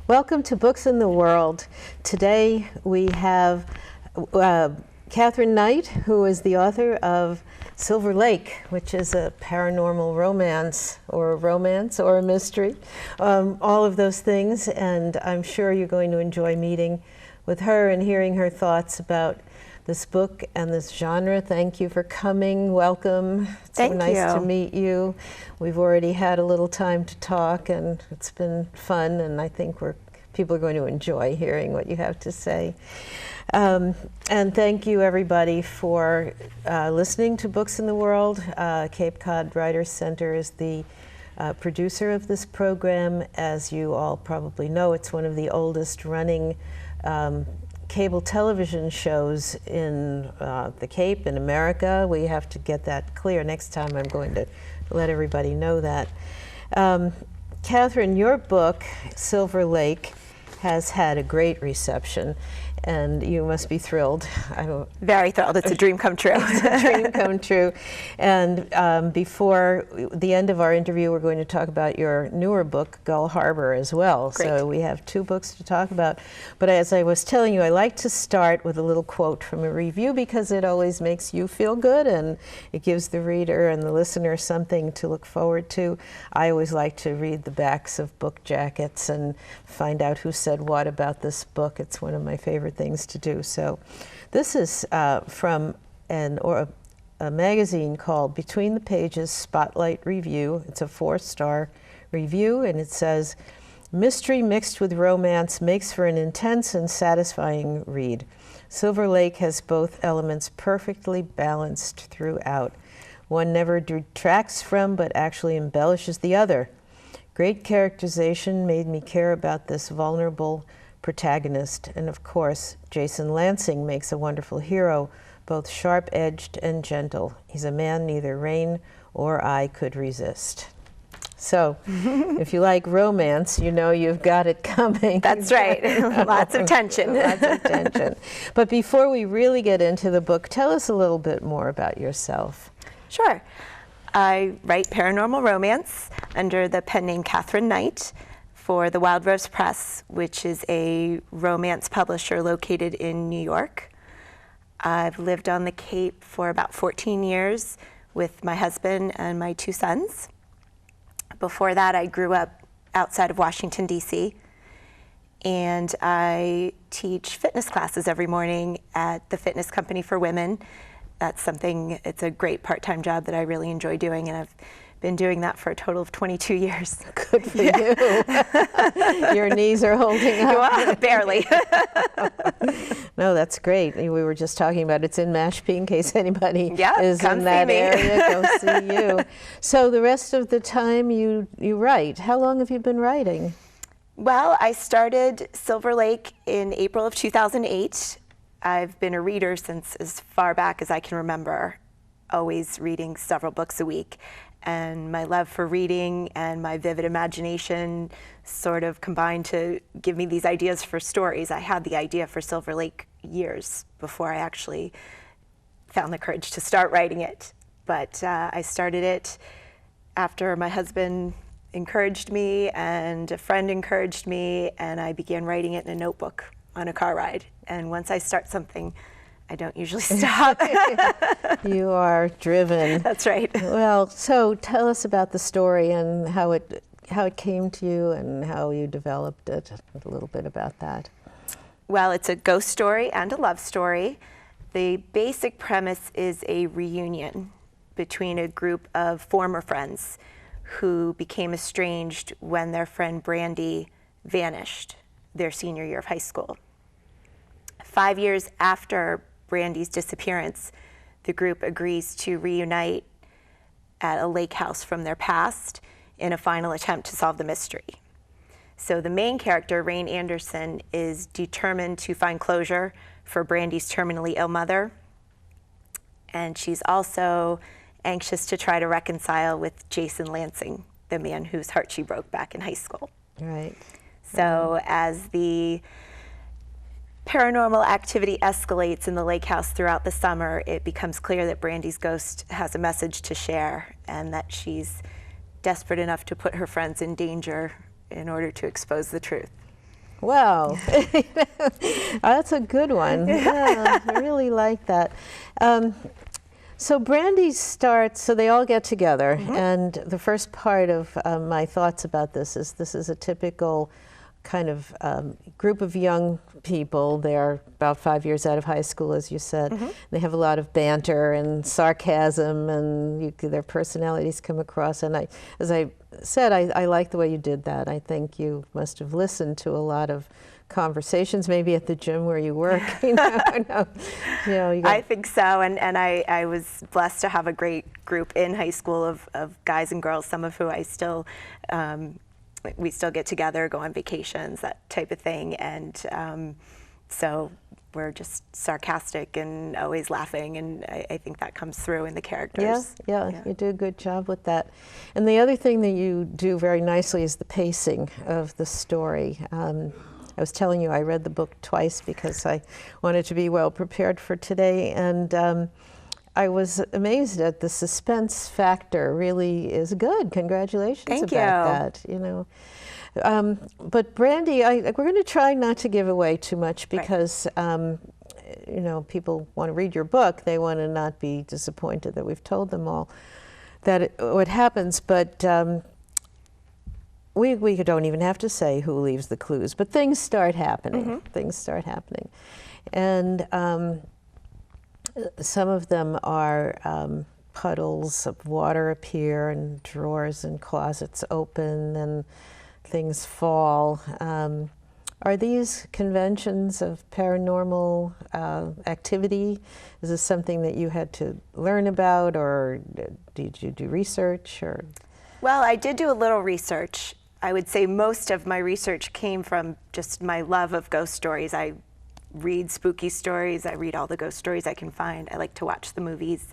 Welcome to Books in the World. Today we have Kathryn Knight, who is the author of Silver Lake, which is a paranormal romance or a mystery, all of those things. And I'm sure you're going to enjoy meeting with her and hearing her thoughts about this book and this genre. Thank you for coming. Welcome. It's so nice to meet you. We've already had a little time to talk, and it's been fun, and I think people are going to enjoy hearing what you have to say. And thank you, everybody, for listening to Books in the World. Cape Cod Writers Center is the producer of this program. As you all probably know, it's one of the oldest running cable television shows in the Cape, in America. We have to get that clear. Next time I'm going to let everybody know that. Kathryn, your book, Silver Lake, has had a great reception, and you must be thrilled. I'm very thrilled. It's a dream come true. It's a dream come true. And before the end of our interview, we're going to talk about your newer book, Gull Harbor, as well. Great. So we have two books to talk about. But as I was telling you, I like to start with a little quote from a review because it always makes you feel good, and it gives the reader and the listener something to look forward to. I always like to read the backs of book jackets and find out who said what about this book. It's one of my favorite things to do. So this is from a magazine called Between the Pages Spotlight Review. It's a 4-star review, and it says, "Mystery mixed with romance makes for an intense and satisfying read. Silver Lake has both elements perfectly balanced throughout. One never detracts from, but actually embellishes the other. Great characterization made me care about this vulnerable protagonist, and of course, Jason Lansing makes a wonderful hero, both sharp-edged and gentle. He's a man neither Rain or I could resist." So, if you like romance, you know you've got it coming. That's right. Lots of tension. Lots of tension. But before we really get into the book, tell us a little bit more about yourself. Sure. I write paranormal romance under the pen name Kathryn Knight for the Wild Rose Press, which is a romance publisher located in New York. I've lived on the Cape for about 14 years with my husband and my 2 sons. Before that, I grew up outside of Washington, D.C., and I teach fitness classes every morning at the Fitness Company for Women. It's a great part-time job that I really enjoy doing, and I've been doing that for a total of 22 years. Good for you. Your knees are holding up. Well, barely. No, that's great. We were just talking about it's in Mashpee in case anybody is come in that see me. area. Go see you. So the rest of the time you write. How long have you been writing? Well, I started Silver Lake in April of 2008. I've been a reader since as far back as I can remember, always reading several books a week. And my love for reading and my vivid imagination sort of combined to give me these ideas for stories. I had the idea for Silver Lake years before I actually found the courage to start writing it. But I started it after my husband encouraged me and a friend encouraged me, and I began writing it in a notebook on a car ride. And once I start something, I don't usually stop. You are driven. That's right. Well, so tell us about the story and how it came to you and how you developed it, a little bit about that. Well, it's a ghost story and a love story. The basic premise is a reunion between a group of former friends who became estranged when their friend Brandy vanished their senior year of high school. 5 years after Brandy's disappearance, the group agrees to reunite at a lake house from their past in a final attempt to solve the mystery. So the main character, Rain Anderson, is determined to find closure for Brandy's terminally ill mother, and she's also anxious to try to reconcile with Jason Lansing, the man whose heart she broke back in high school. Right. So as the paranormal activity escalates in the lake house throughout the summer, it becomes clear that Brandy's ghost has a message to share and that she's desperate enough to put her friends in danger in order to expose the truth. Wow. That's a good one. Yeah, I really like that. So Brandy starts, so they all get together, and the first part of my thoughts about this is a typical kind of group of young people. They're about 5 years out of high school, as you said. They have a lot of banter and sarcasm, and their personalities come across. And as I said, I like the way you did that. I think you must have listened to a lot of conversations, maybe at the gym where you work. I think so, and I was blessed to have a great group in high school of guys and girls, some of who I still we still get together, go on vacations, that type of thing, and so we're just sarcastic and always laughing, and I think that comes through in the characters. Yeah, you do a good job with that. And the other thing that you do very nicely is the pacing of the story. I was telling you I read the book twice because I wanted to be well prepared for today, and I was amazed at the suspense factor. Really is good. Congratulations about that. But Brandy, we're going to try not to give away too much because people want to read your book. They want to not be disappointed that we've told them all what happens. But we don't even have to say who leaves the clues. But things start happening. Things start happening, and some of them are puddles of water appear, and drawers and closets open, and things fall. Are these conventions of paranormal activity? Is this something that you had to learn about, or did you do research? Or? Well, I did do a little research. I would say most of my research came from just my love of ghost stories. I read spooky stories. I read all the ghost stories I can find. I like to watch the movies.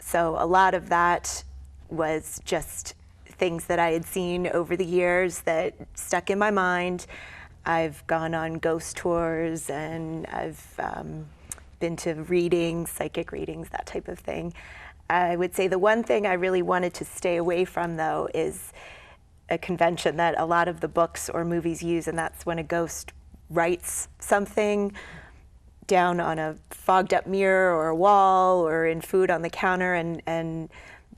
So a lot of that was just things that I had seen over the years that stuck in my mind. I've gone on ghost tours, and I've been to readings, psychic readings, that type of thing. I would say the one thing I really wanted to stay away from, though, is a convention that a lot of the books or movies use, and that's when a ghost writes something down on a fogged up mirror or a wall or in food on the counter, and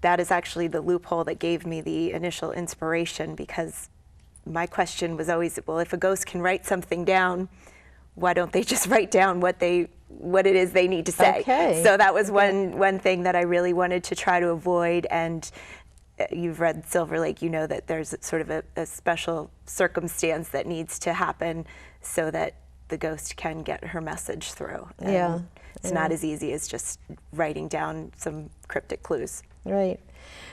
that is actually the loophole that gave me the initial inspiration, because my question was always, well, if a ghost can write something down, why don't they just write down what it is they need to say? Okay. So that was one thing that I really wanted to try to avoid. And you've read Silver Lake, you know that there's sort of a special circumstance that needs to happen so that the ghost can get her message through. And it's not as easy as just writing down some cryptic clues. Right.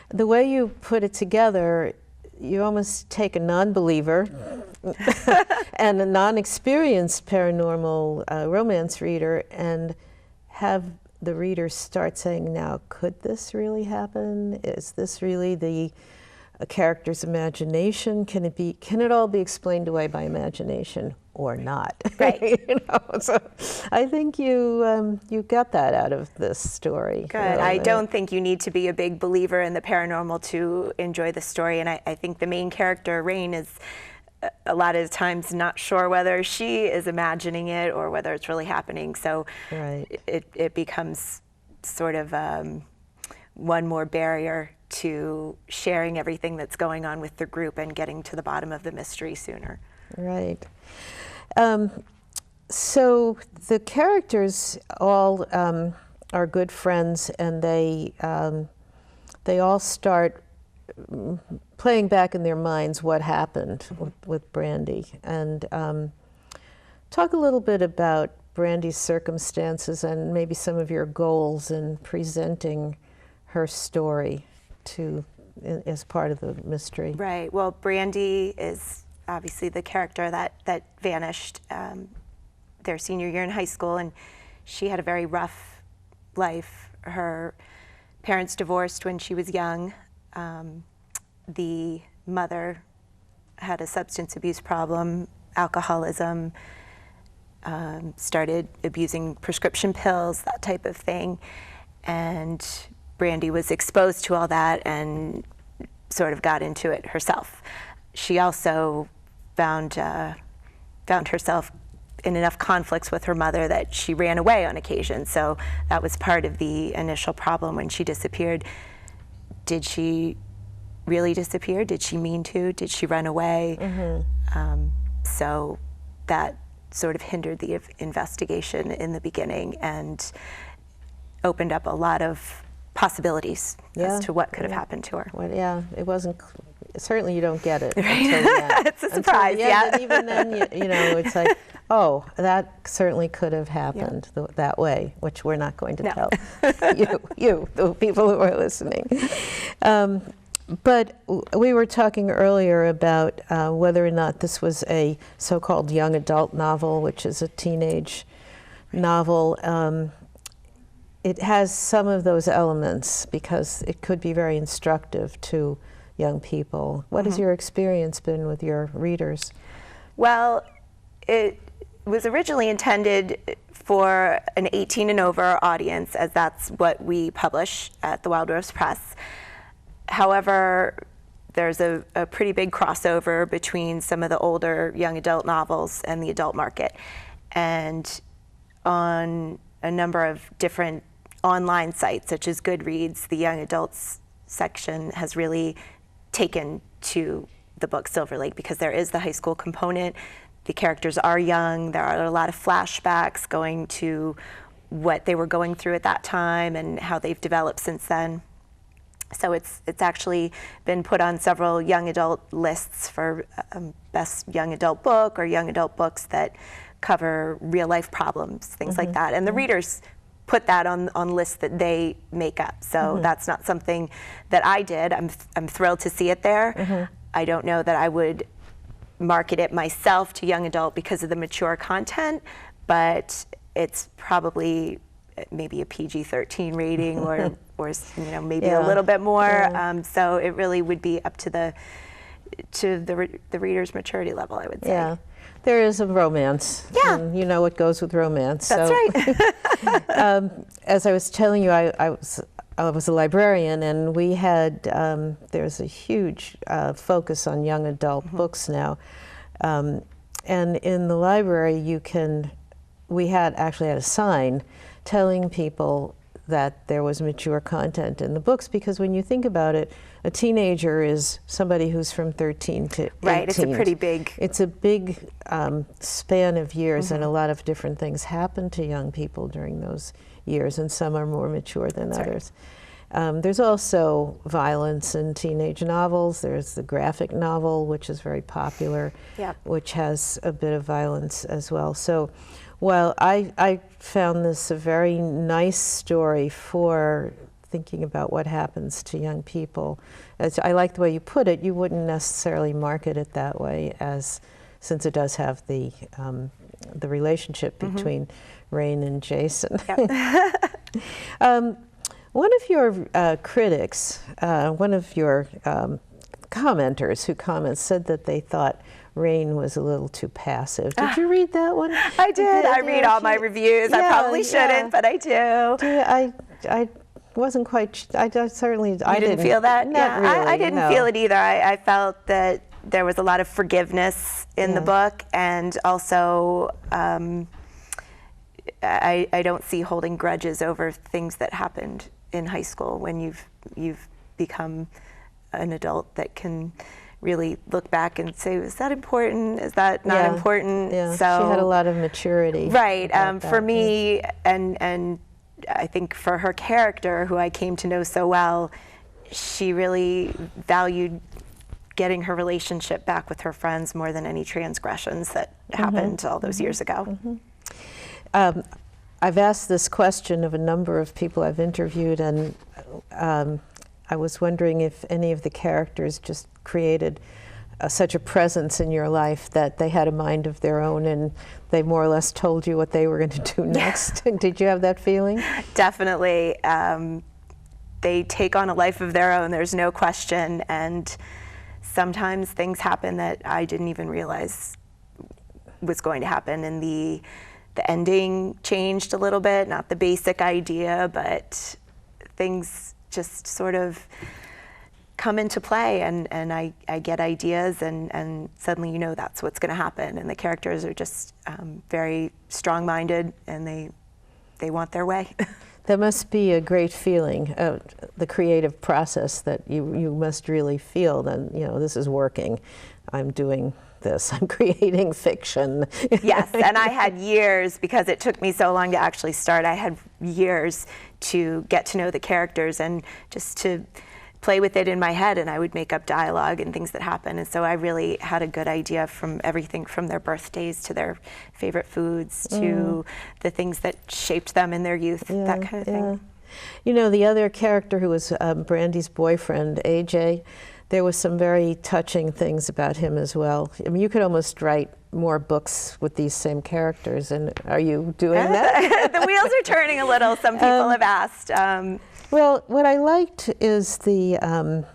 The way you put it together, you almost take a non-believer and a non-experienced paranormal romance reader and have the reader start saying, now, could this really happen? Is this really a character's imagination? Can it all be explained away by imagination or not? Right. So I think you got that out of this story. Good. I don't think you need to be a big believer in the paranormal to enjoy the story, and I think the main character, Rain, is a lot of times not sure whether she is imagining it or whether it's really happening. So it becomes sort of one more barrier to sharing everything that's going on with the group and getting to the bottom of the mystery sooner. Right. So the characters all are good friends, and they all start playing back in their minds what happened with Brandy. And talk a little bit about Brandy's circumstances and maybe some of your goals in presenting her story as part of the mystery. Right. Well, Brandy is obviously the character that vanished their senior year in high school, and she had a very rough life. Her parents divorced when she was young. The mother had a substance abuse problem, alcoholism, started abusing prescription pills, that type of thing, and Brandy was exposed to all that and sort of got into it herself. She also found found herself in enough conflicts with her mother that she ran away on occasion. So that was part of the initial problem when she disappeared. Did she really disappear? Did she mean to? Did she run away? So that sort of hindered the investigation in the beginning and opened up a lot of possibilities as to what could have happened to her. Well, yeah, it wasn't. Certainly, you don't get it until It's a surprise, And even then, you know, it's like, oh, that certainly could have happened that way, which we're not going to tell you, the people who are listening. But we were talking earlier about whether or not this was a so-called young adult novel, which is a teenage novel. It has some of those elements because it could be very instructive to young people. What has your experience been with your readers? Well, it was originally intended for an 18 and over audience, as that's what we publish at the Wild Rose Press. However, there's a pretty big crossover between some of the older young adult novels and the adult market. And on a number of different online sites, such as Goodreads, the young adults section has really taken to the book Silver Lake because there is the high school component. The characters are young. There are a lot of flashbacks going to what they were going through at that time and how they've developed since then. So it's actually been put on several young adult lists for best young adult book or young adult books that cover real life problems, things like that. And the readers put that on lists that they make up. So that's not something that I did. I'm thrilled to see it there. I don't know that I would market it myself to young adult because of the mature content, but it's probably maybe a PG-13 rating or you know, maybe a little bit more. So it really would be up to the reader's maturity level, I would say. Yeah. There is a romance. Yeah. And you know what goes with romance. That's right. As I was telling you, I was a librarian, and we had, there's a huge focus on young adult books now. And in the library, we actually had a sign telling people that there was mature content in the books, because when you think about it, a teenager is somebody who's from 13 to 18. Right, it's a pretty big... It's a big span of years, and a lot of different things happen to young people during those years, and some are more mature than others. There's also violence in teenage novels. There's the graphic novel, which is very popular, which has a bit of violence as well. So while I found this a very nice story for thinking about what happens to young people, I like the way you put it. You wouldn't necessarily market it that way, since it does have the relationship between Rain and Jason. One of your critics, one of your commenters who comments, said that they thought Rain was a little too passive. Did you read that one? I did. I read all my reviews. I probably shouldn't, but I do. I wasn't quite. I didn't feel that. Not really, I didn't feel it either. I felt that there was a lot of forgiveness in the book, and also I don't see holding grudges over things that happened in high school when you've become an adult that can really look back and say, is that important? Is that not important? Yeah. So she had a lot of maturity. Right. For me, and I think for her character, who I came to know so well, she really valued getting her relationship back with her friends more than any transgressions that happened all those years ago. I've asked this question of a number of people I've interviewed, and I was wondering if any of the characters just created such a presence in your life that they had a mind of their own and they more or less told you what they were going to do next. Did you have that feeling? Definitely. They take on a life of their own, there's no question, and sometimes things happen that I didn't even realize was going to happen, and the ending changed a little bit, not the basic idea, but things just sort of come into play, and I get ideas, and suddenly you know that's what's going to happen. And the characters are just very strong-minded, and they want their way. That must be a great feeling, the creative process that you must really feel that, you know, this is working. I'm doing this. I'm creating fiction. Yes, and I had years, because it took me so long to actually start, I had years to get to know the characters and just to play with it in my head, and I would make up dialogue and things that happen. And so I really had a good idea from everything from their birthdays to their favorite foods to the things that shaped them in their youth, that kind of thing. You know, the other character who was Brandy's boyfriend, AJ, there was some very touching things about him as well. I mean, you could almost write more books with these same characters, and are you doing that? The wheels are turning a little, some people have asked. Well, what I liked is the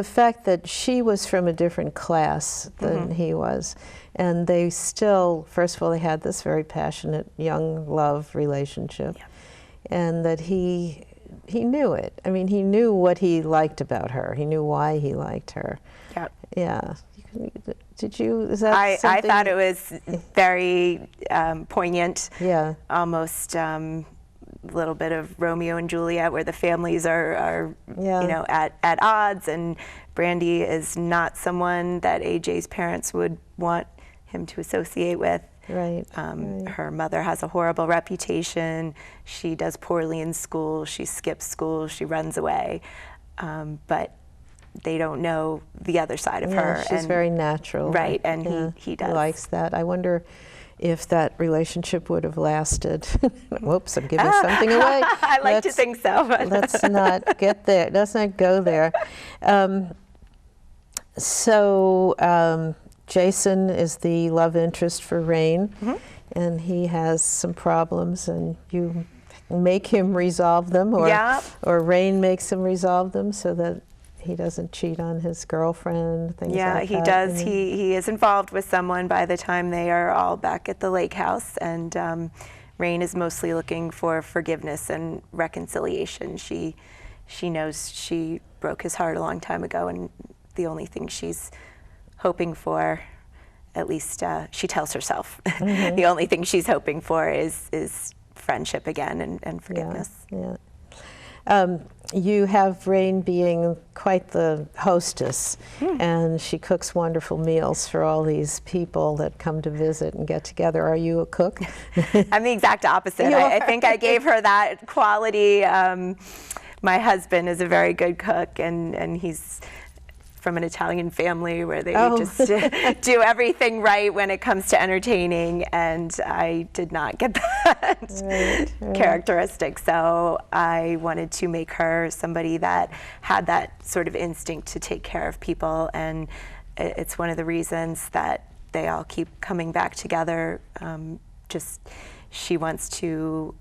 fact that she was from a different class than he was, and they still, first of all, they had this very passionate young love relationship, and that he knew it. I mean, he knew what he liked about her. He knew why he liked her. Yep. Yeah. Did you? Is that I something? thought it was very poignant. Yeah. Almost a little bit of Romeo and Juliet, where the families are you know, at odds, and Brandy is not someone that AJ's parents would want him to associate with. Right. Her mother has a horrible reputation. She does poorly in school. She skips school. She runs away. But they don't know the other side of her. She's very natural. Right, and he does. He likes that. I wonder if that relationship would have lasted. Whoops, I'm giving something away. I like to think so. But let's not get there. Let's not go there. Jason is the love interest for Rain, and he has some problems, and you make him resolve them, or Rain makes him resolve them so that he doesn't cheat on his girlfriend, things like that. Yeah, he does. He is involved with someone by the time they are all back at the lake house, and Rain is mostly looking for forgiveness and reconciliation. She knows she broke his heart a long time ago, and the only thing she's hoping for, at least she tells herself, the only thing she's hoping for is friendship again and forgiveness. You have Rain being quite the hostess, and she cooks wonderful meals for all these people that come to visit and get together. Are you a cook? I'm the exact opposite. I think I gave her that quality. My husband is a very good cook, and he's from an Italian family where they just do everything right when it comes to entertaining, and I did not get that characteristic. So I wanted to make her somebody that had that sort of instinct to take care of people, and it's one of the reasons that they all keep coming back together. She wants to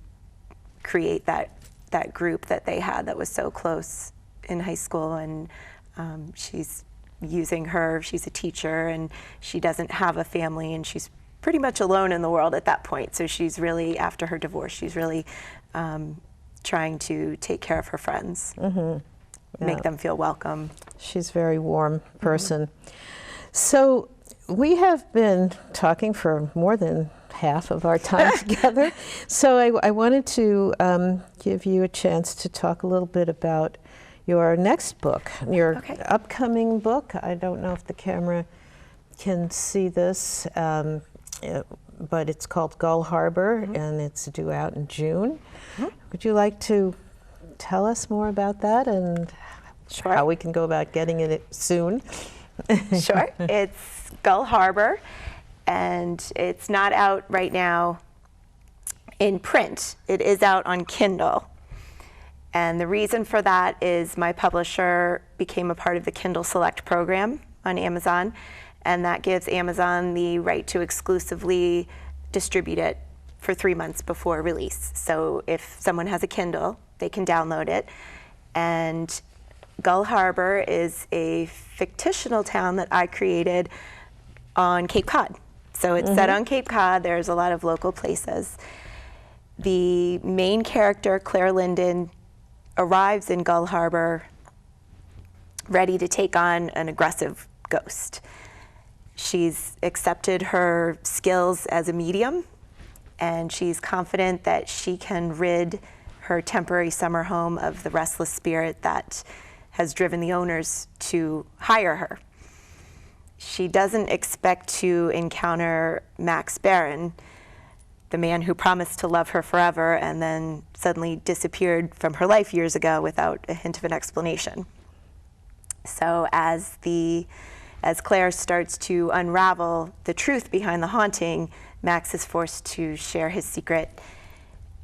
create that group that they had that was so close in high school, and she's using her. She's a teacher, and she doesn't have a family, and she's pretty much alone in the world at that point. So she's really, after her divorce, she's really trying to take care of her friends, make them feel welcome. She's a very warm person. So we have been talking for more than half of our time together. So I wanted to give you a chance to talk a little bit about your next book, your upcoming book. I don't know if the camera can see this, but it's called Gull Harbor, and it's due out in June. Would you like to tell us more about that and how we can go about getting it soon? Sure. It's Gull Harbor, and it's not out right now in print. It is out on Kindle. And the reason for that is my publisher became a part of the Kindle Select program on Amazon, and that gives Amazon the right to exclusively distribute it for 3 months before release. So if someone has a Kindle, they can download it. And Gull Harbor is a fictional town that I created on Cape Cod. So it's set on Cape Cod. There's a lot of local places. The main character, Claire Linden, arrives in Gull Harbor ready to take on an aggressive ghost. She's accepted her skills as a medium, and she's confident that she can rid her temporary summer home of the restless spirit that has driven the owners to hire her. She doesn't expect to encounter Max Barron, the man who promised to love her forever and then suddenly disappeared from her life years ago without a hint of an explanation. So as Claire starts to unravel the truth behind the haunting, Max is forced to share his secret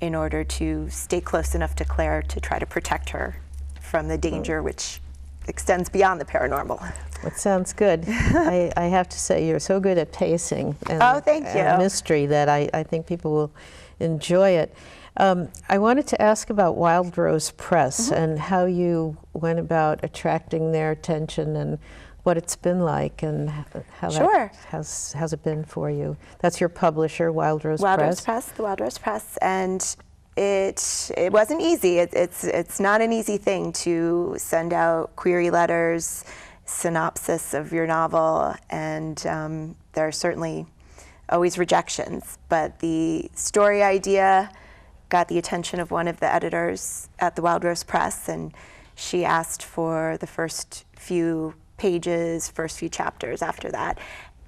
in order to stay close enough to Claire to try to protect her from the danger which extends beyond the paranormal. It sounds good. I have to say, you're so good at pacing and, oh, thank you. And mystery that I think people will enjoy it. I wanted to ask about Wild Rose Press and how you went about attracting their attention and what it's been like and how Sure. how's it been for you. That's your publisher, Wild Rose Wild Press. Rose Press, the Wild Rose Press, and it wasn't easy. It's not an easy thing to send out query letters, synopsis of your novel, and there are certainly always rejections. But the story idea got the attention of one of the editors at the Wild Rose Press, and she asked for the first few pages, first few chapters after that.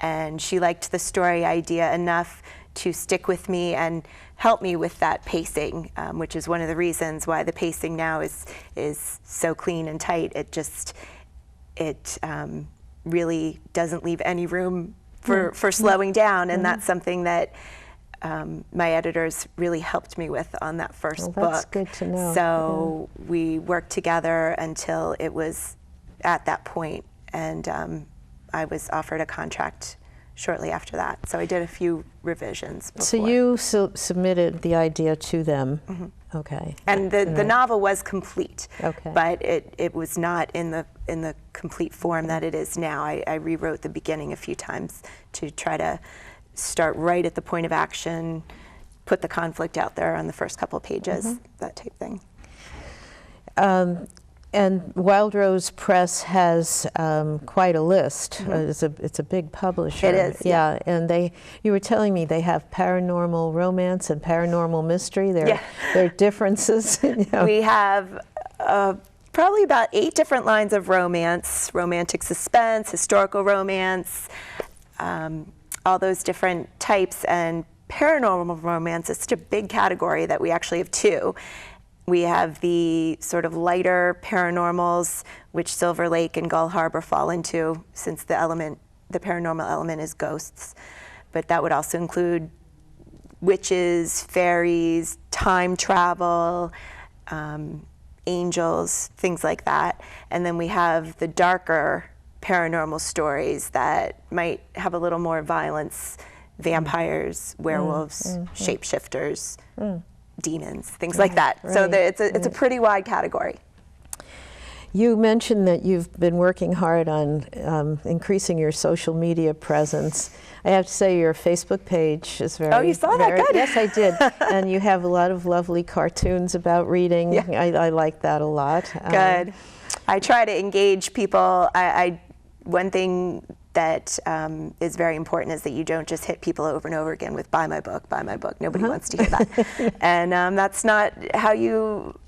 And she liked the story idea enough to stick with me and help me with that pacing, which is one of the reasons why the pacing now is so clean and tight. It really doesn't leave any room for slowing down, and that's something that my editors really helped me with on that first book. That's good to know. So we worked together until it was at that point, and I was offered a contract shortly after that. So I did a few revisions before. So you submitted the idea to them. Okay. And the novel was complete, okay. But it was not in the complete form that it is now. I rewrote the beginning a few times to try to start right at the point of action, put the conflict out there on the first couple of pages, that type thing. And Wild Rose Press has quite a list. It's a big publisher. It is. Yeah, and you were telling me they have paranormal romance and paranormal mystery. There are differences. You know. We have probably about 8 different lines of romance: romantic suspense, historical romance, all those different types. And paranormal romance is such a big category that we actually have 2. We have the sort of lighter paranormals, which Silver Lake and Gull Harbor fall into, since the paranormal element is ghosts. But that would also include witches, fairies, time travel, angels, things like that. And then we have the darker paranormal stories that might have a little more violence: vampires, werewolves, shapeshifters, demons, things like that. Right, so it's a pretty wide category. You mentioned that you've been working hard on increasing your social media presence. I have to say your Facebook page is very... Oh, you saw that? Good. Yes, I did. And you have a lot of lovely cartoons about reading. Yeah. I like that a lot. Good. I try to engage people. One thing that is very important is that you don't just hit people over and over again with buy my book, buy my book. Nobody wants to hear that. And that's not how you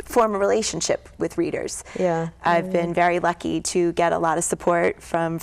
form a relationship with readers. Yeah. I've been very lucky to get a lot of support from